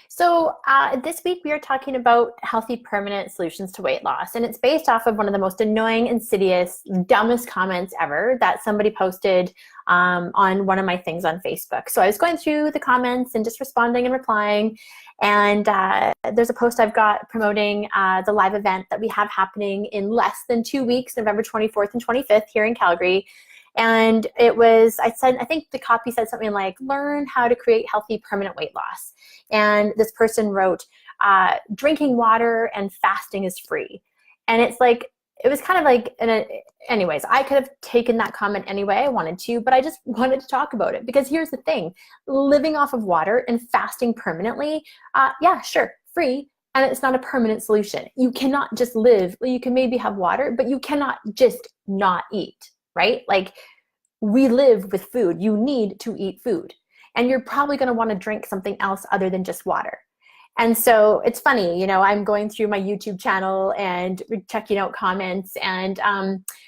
So this week we are talking about healthy permanent solutions to weight loss. And it's based off of one of the most annoying, insidious, dumbest comments ever that somebody posted on one of my things on Facebook. So I was going through the comments and just responding and replying. And there's a post I've got promoting the live event that we have happening in less than 2 weeks, November 24th and 25th here in Calgary. And it was, I think the copy said something like, learn how to create healthy permanent weight loss. And this person wrote, drinking water and fasting is free. And it's like, it was kind of like, anyways, I could have taken that comment any way I wanted to, but I just wanted to talk about it because here's the thing, living off of water and fasting permanently, yeah, sure, free. And it's not a permanent solution. You cannot just live, well, you can maybe have water, but you cannot just not eat, right? Like, we live with food. You need to eat food. And you're probably going to want to drink something else other than just water. And so it's funny, I'm going through my YouTube channel and checking out comments. And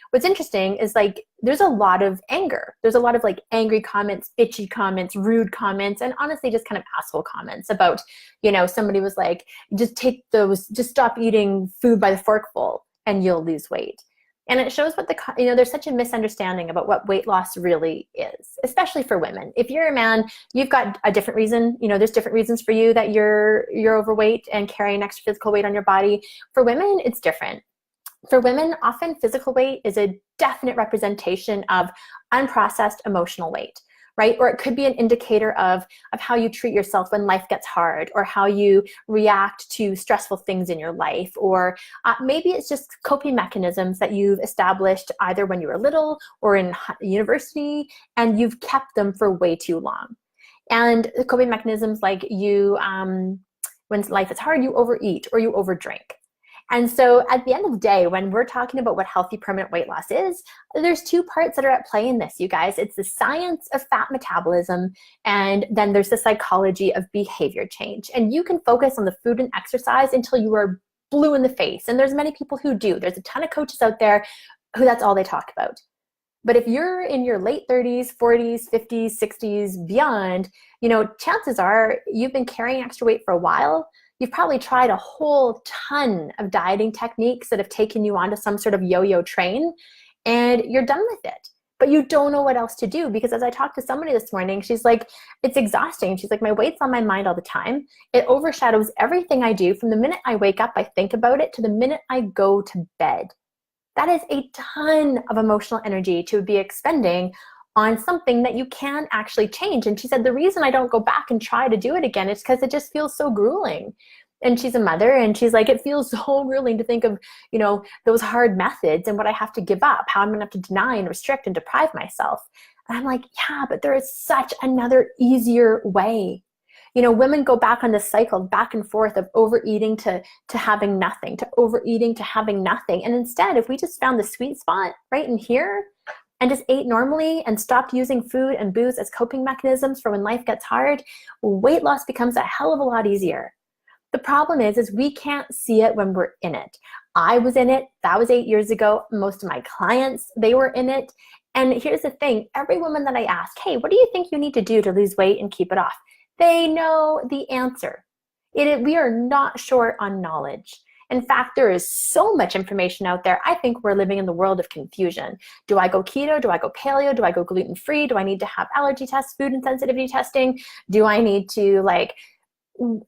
what's interesting is like, there's a lot of anger. There's a lot of like angry comments, bitchy comments, rude comments, and honestly, just kind of asshole comments about, somebody was like, just stop eating food by the forkful and you'll lose weight. And it shows what there's such a misunderstanding about what weight loss really is, especially for women. If you're a man, you've got a different reason. There's different reasons for you that you're overweight and carrying extra physical weight on your body. For women, it's different. For women, often physical weight is a definite representation of unprocessed emotional weight, right? Or it could be an indicator of how you treat yourself when life gets hard, or how you react to stressful things in your life, or maybe it's just coping mechanisms that you've established either when you were little or in university, and you've kept them for way too long. And the coping mechanisms like when life is hard, you overeat or you overdrink. And so at the end of the day, when we're talking about what healthy permanent weight loss is, there's two parts that are at play in this, you guys. It's the science of fat metabolism, and then there's the psychology of behavior change. And you can focus on the food and exercise until you are blue in the face. And there's many people who do. There's a ton of coaches out there who that's all they talk about. But if you're in your late 30s, 40s, 50s, 60s, beyond, chances are you've been carrying extra weight for a while. You've probably tried a whole ton of dieting techniques that have taken you onto some sort of yo-yo train, and you're done with it. But you don't know what else to do, because as I talked to somebody this morning, she's like, it's exhausting. She's like, my weight's on my mind all the time. It overshadows everything I do. From the minute I wake up, I think about it, to the minute I go to bed. That is a ton of emotional energy to be expending on something that you can actually change. And she said, the reason I don't go back and try to do it again is because it just feels so grueling. And she's a mother, and she's like, it feels so grueling to think of, those hard methods and what I have to give up, how I'm gonna have to deny and restrict and deprive myself. And I'm like, yeah, but there is such another easier way. Women go back on this cycle back and forth of overeating to having nothing, to overeating to having nothing. And instead, if we just found the sweet spot right in here, and just ate normally and stopped using food and booze as coping mechanisms for when life gets hard, weight loss becomes a hell of a lot easier. The problem is we can't see it when we're in it. I was in it. That was 8 years ago. Most of my clients, they were in it. And here's the thing. Every woman that I ask, hey, what do you think you need to do to lose weight and keep it off? They know the answer. We are not short on knowledge. In fact, there is so much information out there. I think we're living in the world of confusion. Do I go keto? Do I go paleo? Do I go gluten-free? Do I need to have allergy tests, food and sensitivity testing? Do I need to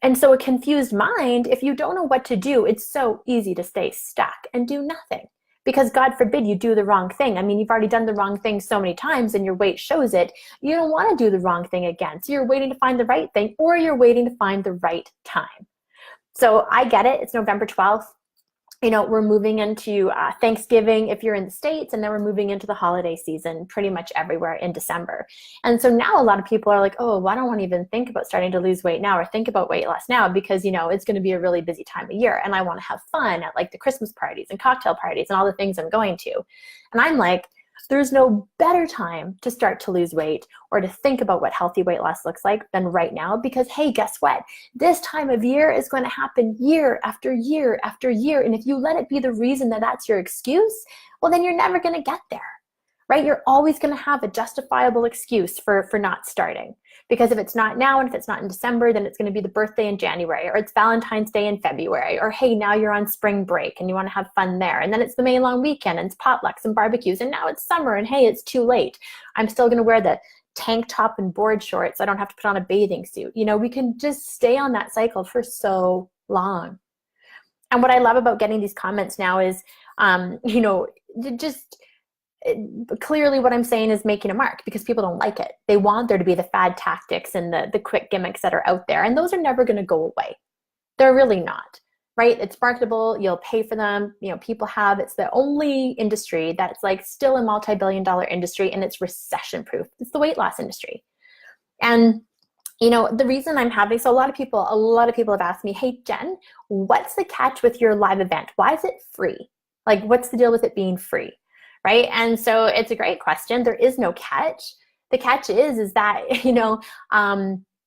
and so a confused mind, if you don't know what to do, it's so easy to stay stuck and do nothing. Because God forbid you do the wrong thing. I mean, you've already done the wrong thing so many times and your weight shows it. You don't want to do the wrong thing again. So you're waiting to find the right thing, or you're waiting to find the right time. So I get it. It's November 12th. We're moving into Thanksgiving if you're in the States, and then we're moving into the holiday season pretty much everywhere in December. And so now a lot of people are like, oh, well, I don't want to even think about starting to lose weight now or think about weight loss now because, it's going to be a really busy time of year. And I want to have fun at like the Christmas parties and cocktail parties and all the things I'm going to. And I'm like, there's no better time to start to lose weight or to think about what healthy weight loss looks like than right now, because hey, guess what? This time of year is going to happen year after year after year. And if you let it be the reason that that's your excuse, well, then you're never going to get there, right? You're always going to have a justifiable excuse for not starting. Because if it's not now and if it's not in December, then it's going to be the birthday in January, or it's Valentine's Day in February, or hey, now you're on spring break and you want to have fun there. And then it's the May long weekend and it's potlucks and barbecues, and now it's summer and hey, it's too late. I'm still going to wear the tank top and board shorts. I don't have to put on a bathing suit. We can just stay on that cycle for so long. And what I love about getting these comments now is, just clearly what I'm saying is making a mark, because people don't like it. They want there to be the fad tactics and the quick gimmicks that are out there. And those are never going to go away. They're really not, right? It's marketable. You'll pay for them. People have, it's the only industry that's like still a multi-billion-dollar industry, and it's recession proof. It's the weight loss industry. And the reason I'm having, so a lot of people have asked me, hey, Jen, what's the catch with your live event? Why is it free? Like, what's the deal with it being free? Right? And so it's a great question. There is no catch. The catch is that,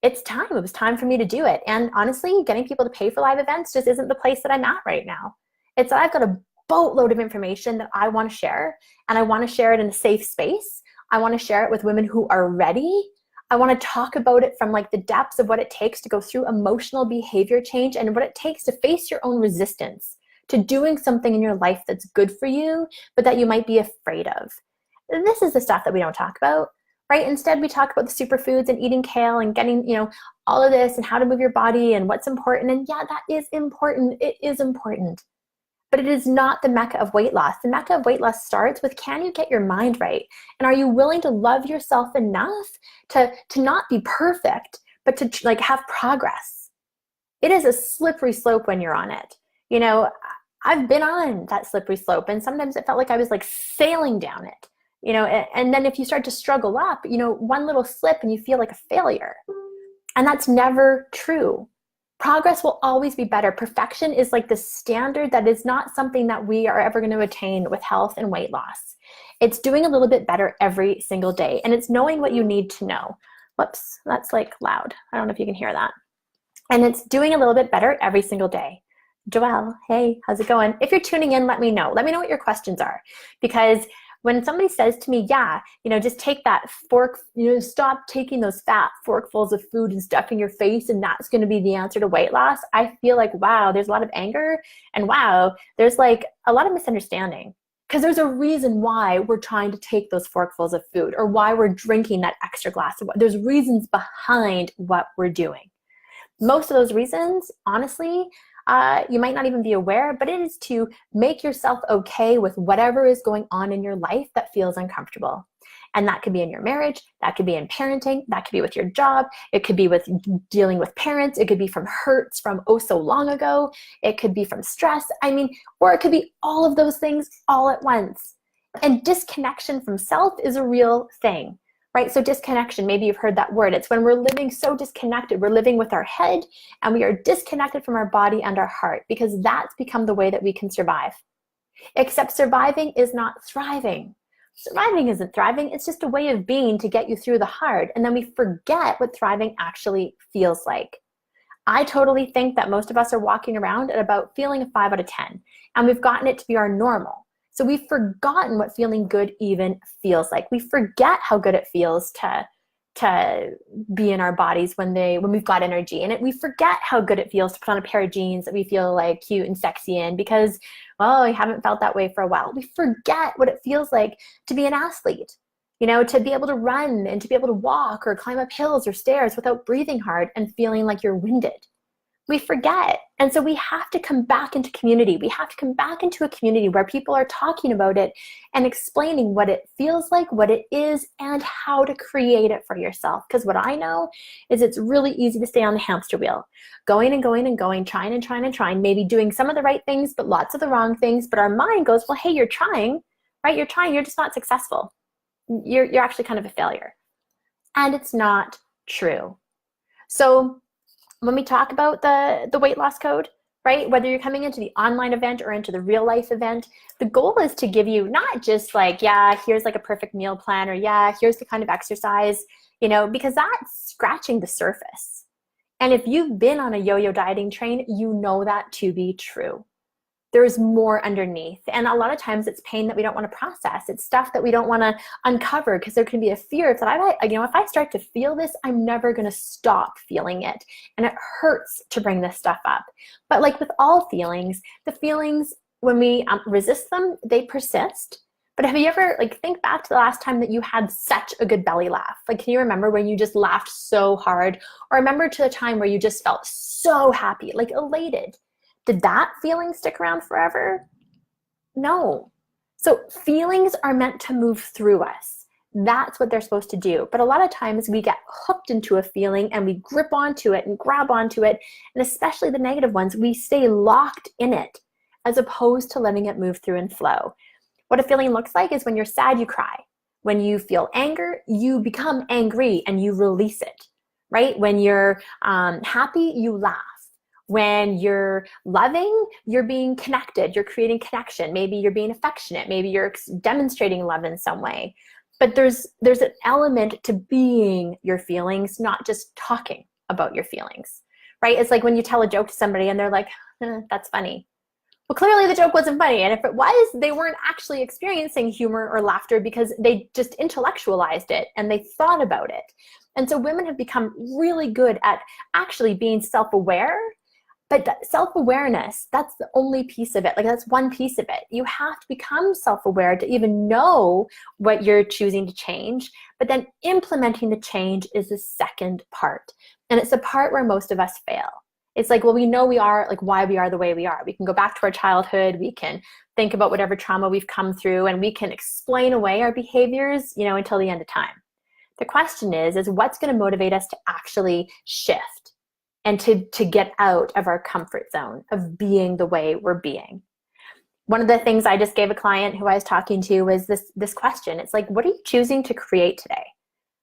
it's time. It was time for me to do it. And honestly, getting people to pay for live events just isn't the place that I'm at right now. It's that I've got a boatload of information that I want to share, and I want to share it in a safe space. I want to share it with women who are ready. I want to talk about it from like the depths of what it takes to go through emotional behavior change and what it takes to face your own resistance to doing something in your life that's good for you, but that you might be afraid of. This is the stuff that we don't talk about, right? Instead, we talk about the superfoods and eating kale and getting, all of this and how to move your body and what's important. And yeah, that is important. It is important. But it is not the mecca of weight loss. The mecca of weight loss starts with, can you get your mind right? And are you willing to love yourself enough to not be perfect, but to like have progress? It is a slippery slope when you're on it. I've been on that slippery slope, and sometimes it felt like I was like sailing down it, and then if you start to struggle up, one little slip and you feel like a failure. And that's never true. Progress will always be better. Perfection is like the standard that is not something that we are ever going to attain with health and weight loss. It's doing a little bit better every single day, and it's knowing what you need to know. Whoops, that's like loud. I don't know if you can hear that. And it's doing a little bit better every single day. Joelle, hey, how's it going? If you're tuning in, let me know. Let me know what your questions are. Because when somebody says to me, yeah, just take that fork, stop taking those fat forkfuls of food and stuffing your face, and that's going to be the answer to weight loss, I feel like, wow, there's a lot of anger, and wow, there's like a lot of misunderstanding. Because there's a reason why we're trying to take those forkfuls of food, or why we're drinking that extra glass of water. There's reasons behind what we're doing. Most of those reasons, honestly, you might not even be aware, but it is to make yourself okay with whatever is going on in your life that feels uncomfortable. And that could be in your marriage, that could be in parenting, that could be with your job, it could be with dealing with parents, it could be from hurts from oh so long ago, it could be from stress, or it could be all of those things all at once. And disconnection from self is a real thing. Right? So disconnection, maybe you've heard that word. It's when we're living so disconnected. We're living with our head, and we are disconnected from our body and our heart, because that's become the way that we can survive. Except surviving is not thriving. Surviving isn't thriving. It's just a way of being to get you through the hard. And then we forget what thriving actually feels like. I totally think that most of us are walking around at about feeling a 5 out of 10, and we've gotten it to be our normal. So we've forgotten what feeling good even feels like. We forget how good it feels to be in our bodies when we've got energy. And we forget how good it feels to put on a pair of jeans that we feel like cute and sexy in, because, well, we haven't felt that way for a while. We forget what it feels like to be an athlete, to be able to run and to be able to walk or climb up hills or stairs without breathing hard and feeling like you're winded. We forget. And so we have to come back into community. We have to come back into a community where people are talking about it and explaining what it feels like, what it is, and how to create it for yourself. Because what I know is it's really easy to stay on the hamster wheel, going and going and going, trying and trying and trying, maybe doing some of the right things, but lots of the wrong things. But our mind goes, well, hey, you're trying, right? You're trying, you're just not successful. You're actually kind of a failure. And it's not true. So when we talk about the weight loss code, right, whether you're coming into the online event or into the real life event, the goal is to give you not just like, yeah, here's like a perfect meal plan, or yeah, here's the kind of exercise, because that's scratching the surface. And if you've been on a yo-yo dieting train, you know that to be true. There's more underneath. And a lot of times it's pain that we don't want to process. It's stuff that we don't want to uncover because there can be a fear that if I start to feel this, I'm never going to stop feeling it. And it hurts to bring this stuff up. But like with all feelings, the feelings, when we resist them, they persist. But have you ever, think back to the last time that you had such a good belly laugh? Can you remember when you just laughed so hard? Or remember to the time where you just felt so happy, elated? Did that feeling stick around forever? No. So feelings are meant to move through us. That's what they're supposed to do. But a lot of times we get hooked into a feeling and we grip onto it and grab onto it. And especially the negative ones, we stay locked in it as opposed to letting it move through and flow. What a feeling looks like is when you're sad, you cry. When you feel anger, you become angry and you release it, right? When you're happy, you laugh. When you're loving, you're being connected. You're creating connection. Maybe you're being affectionate. Maybe you're demonstrating love in some way. But there's an element to being your feelings, not just talking about your feelings, right? It's like when you tell a joke to somebody and they're like, that's funny. Well, clearly the joke wasn't funny. And if it was, they weren't actually experiencing humor or laughter because they just intellectualized it and they thought about it. And so women have become really good at actually being self-aware. But self-awareness, that's the only piece of it. That's one piece of it. You have to become self-aware to even know what you're choosing to change. But then implementing the change is the second part. And it's the part where most of us fail. It's we know we are, why we are the way we are. We can go back to our childhood. We can think about whatever trauma we've come through, and we can explain away our behaviors, until the end of time. The question is what's going to motivate us to actually shift? And to get out of our comfort zone of being the way we're being. One of the things I just gave a client who I was talking to was this question. It's what are you choosing to create today?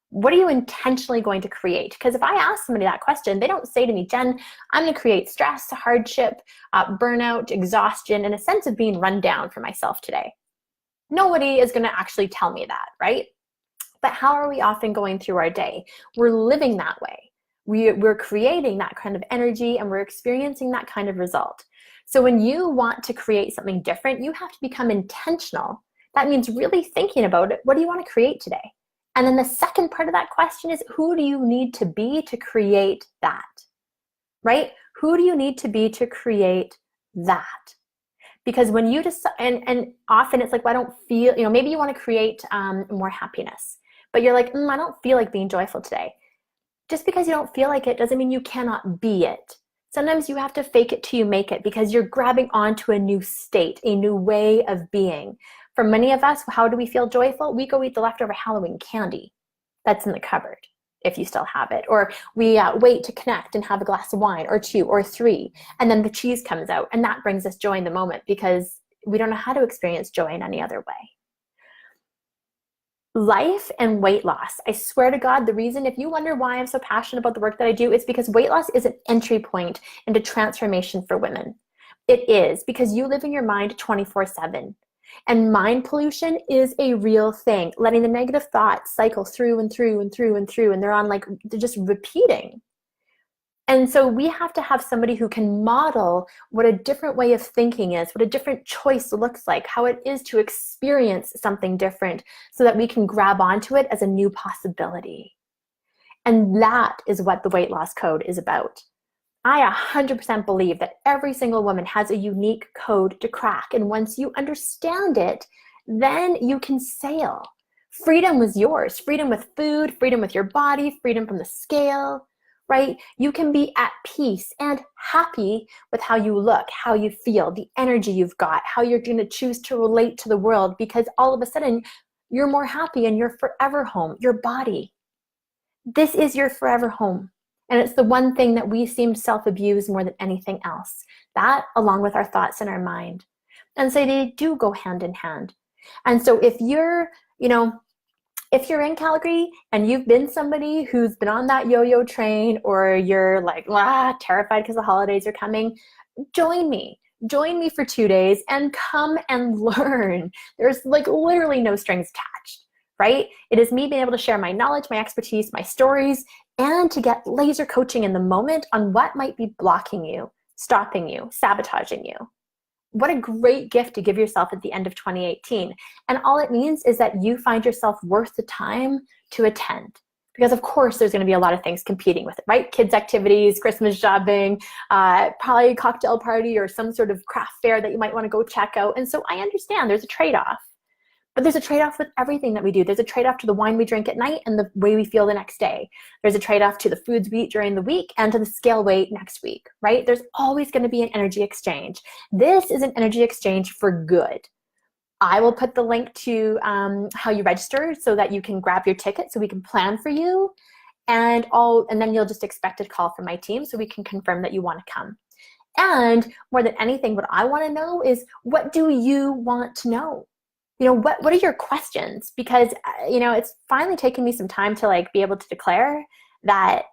What are you intentionally going to create? Because if I ask somebody that question, they don't say to me, Jen, I'm going to create stress, hardship, burnout, exhaustion, and a sense of being run down for myself today. Nobody is going to actually tell me that, right? But how are we often going through our day? We're living that way. We're creating that kind of energy and we're experiencing that kind of result. So when you want to create something different, you have to become intentional. That means really thinking about it. What do you want to create today? And then the second part of that question is, who do you need to be to create that? Right? Who do you need to be to create that? Because when you decide, and often it's well, I don't feel, maybe you want to create more happiness, but you're I don't feel like being joyful today. Just because you don't feel like it doesn't mean you cannot be it. Sometimes you have to fake it till you make it because you're grabbing onto a new state, a new way of being. For many of us, how do we feel joyful? We go eat the leftover Halloween candy that's in the cupboard, if you still have it. Or we wait to connect and have a glass of wine or two or three, and then the cheese comes out, and that brings us joy in the moment because we don't know how to experience joy in any other way. Life and weight loss. I swear to God, the reason, if you wonder why I'm so passionate about the work that I do, it's because weight loss is an entry point into transformation for women. It is, because you live in your mind 24/7. And mind pollution is a real thing, letting the negative thoughts cycle through and through and through and through, and they're just repeating. And so we have to have somebody who can model what a different way of thinking is, what a different choice looks like, how it is to experience something different so that we can grab onto it as a new possibility. And that is what the weight loss code is about. I 100% believe that every single woman has a unique code to crack. And once you understand it, then you can sail. Freedom was yours. Freedom with food, freedom with your body, freedom from the scale. Right? You can be at peace and happy with how you look, how you feel, the energy you've got, how you're going to choose to relate to the world, because all of a sudden you're more happy in your forever home, your body. This is your forever home. And it's the one thing that we seem to self-abuse more than anything else. That, along with our thoughts and our mind. And so they do go hand in hand. And so if you're in Calgary and you've been somebody who's been on that yo-yo train, or you're terrified because the holidays are coming, join me. Join me for 2 days and come and learn. There's literally no strings attached, right? It is me being able to share my knowledge, my expertise, my stories, and to get laser coaching in the moment on what might be blocking you, stopping you, sabotaging you. What a great gift to give yourself at the end of 2018. And all it means is that you find yourself worth the time to attend. Because of course there's going to be a lot of things competing with it, right? Kids activities, Christmas shopping, probably a cocktail party or some sort of craft fair that you might want to go check out. And so I understand there's a trade-off. But there's a trade-off with everything that we do. There's a trade-off to the wine we drink at night and the way we feel the next day. There's a trade-off to the foods we eat during the week and to the scale weight next week, right? There's always going to be an energy exchange. This is an energy exchange for good. I will put the link to how you register so that you can grab your ticket so we can plan for you. And then you'll just expect a call from my team so we can confirm that you want to come. And more than anything, what I want to know is, what do you want to know? What are your questions? Because, it's finally taken me some time to be able to declare that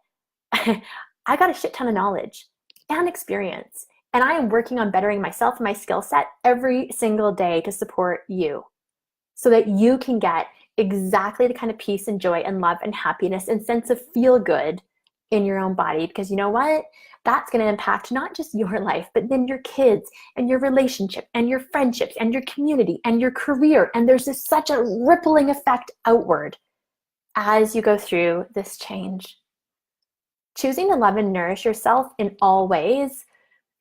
I got a shit ton of knowledge and experience. And I am working on bettering myself and my skill set every single day to support you so that you can get exactly the kind of peace and joy and love and happiness and sense of feel good in your own body. Because you know what? That's going to impact not just your life, but then your kids and your relationship and your friendships and your community and your career. And there's just such a rippling effect outward as you go through this change. Choosing to love and nourish yourself in all ways,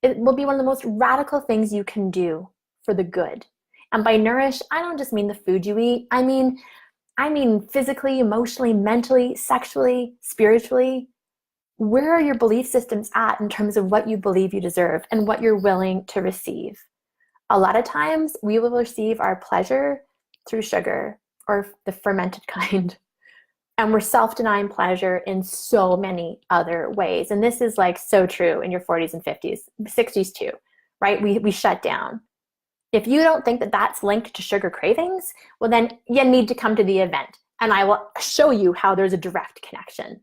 it will be one of the most radical things you can do for the good. And by nourish, I don't just mean the food you eat. I mean physically, emotionally, mentally, sexually, spiritually. Where are your belief systems at in terms of what you believe you deserve and what you're willing to receive? A lot of times we will receive our pleasure through sugar or the fermented kind. And we're self-denying pleasure in so many other ways. And this is so true in your 40s and 50s, 60s too, right? We shut down. If you don't think that that's linked to sugar cravings, well, then you need to come to the event and I will show you how there's a direct connection.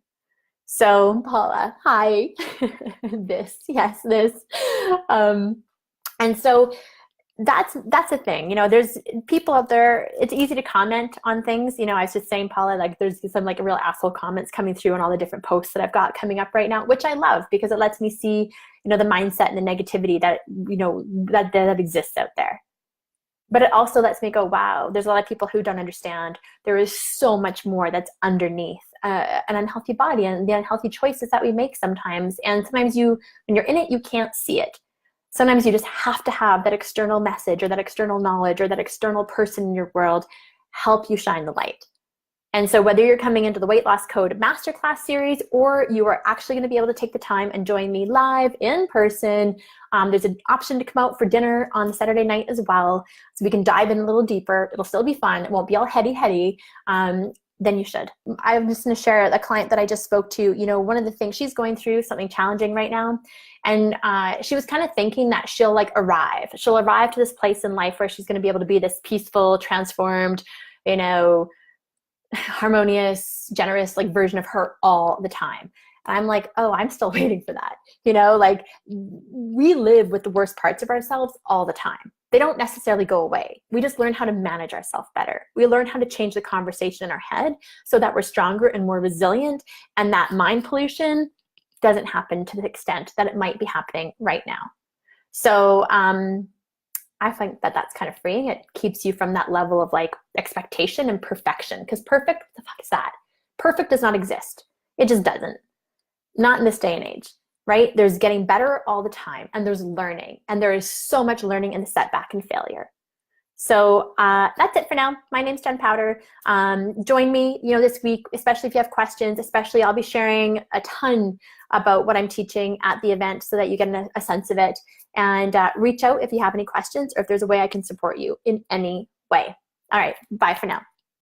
So Paula, hi, this. And so that's the thing, there's people out there, it's easy to comment on things. I was just saying, Paula, there's some real asshole comments coming through on all the different posts that I've got coming up right now, which I love because it lets me see, the mindset and the negativity that, that exists out there. But it also lets me go, wow, there's a lot of people who don't understand. There is so much more that's underneath an unhealthy body and the unhealthy choices that we make sometimes. And sometimes when you're in it, you can't see it. Sometimes you just have to have that external message or that external knowledge or that external person in your world help you shine the light. And so whether you're coming into the Weight Loss Code Masterclass series or you are actually going to be able to take the time and join me live in person, there's an option to come out for dinner on Saturday night as well. So we can dive in a little deeper. It'll still be fun. It won't be all heady. Then you should. I'm just going to share a client that I just spoke to. One of the things, she's going through something challenging right now. And she was kind of thinking that she'll arrive. She'll arrive to this place in life where she's going to be able to be this peaceful, transformed, harmonious, generous, version of her all the time. And I'm like, oh, I'm still waiting for that. We live with the worst parts of ourselves all the time. They don't necessarily go away. We just learn how to manage ourselves better. We learn how to change the conversation in our head so that we're stronger and more resilient, and that mind pollution doesn't happen to the extent that it might be happening right now. So I think that that's kind of freeing. It keeps you from that level of expectation and perfection, because perfect, what the fuck is that? Perfect does not exist. It just doesn't. Not in this day and age, right? There's getting better all the time, and there's learning, and there is so much learning in the setback and failure. So that's it for now. My name's Jen Powder. Join me, this week, especially if you have questions. Especially, I'll be sharing a ton about what I'm teaching at the event so that you get a sense of it. And reach out if you have any questions or if there's a way I can support you in any way. All right, bye for now.